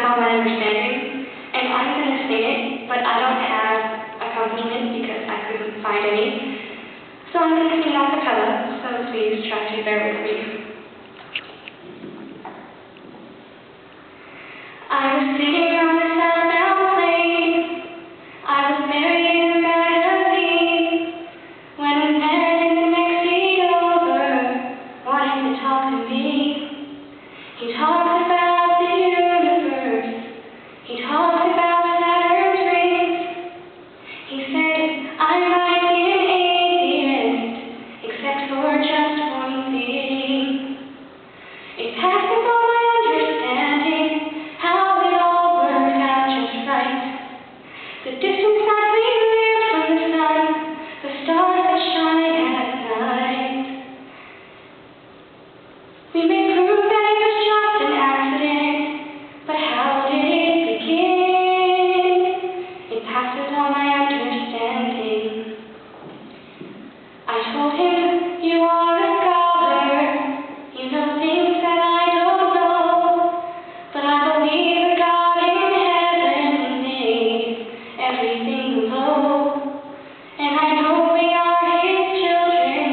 all my understanding, and I'm going to sing it, but I don't have accompaniment because I couldn't find any. So I'm going to sing a cappella, so please try to bear with me. I was sitting on the southbound plane. I was buried in a magazine when a man in the next seat over wanted to talk to me. He talked about the universe. He talked about Saturn's rings. He said I might be an atheist, except for just one thing. It passes all my understanding how it all worked out just right. The distance that we live from the sun, the stars that shine at night. We may prove that it was just an accident, but how did it begin? It passes all my understanding. I told him, you are a scholar, you know things that I don't know, but I believe a God in heaven made everything below, and I know we are His children.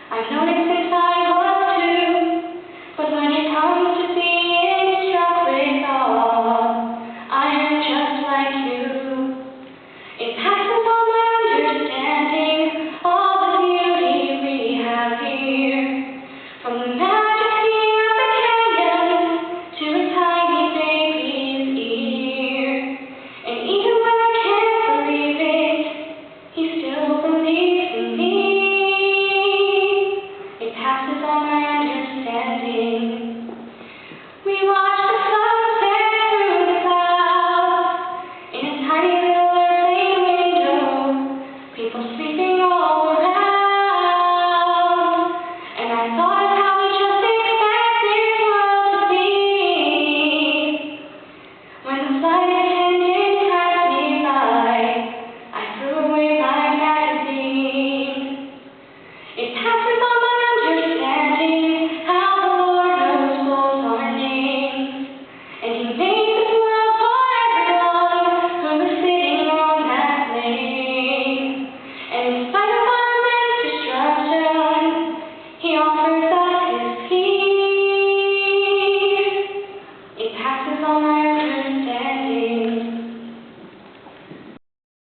I've known it since I was 2, but when it comes to being struck with awe, I am just like you. It passes all my understanding, all the beauty we have here, from the majesty of the canyon to a tiny baby's ear. And even when I can't believe it, He still believes in me. It passes all my understanding. We watch the sunset through the clouds in a tiny little airplane window, people sleeping all around. And I thought of how we just expect this world to be. When the flight attendant passed me by, I threw away my magazine. It passes on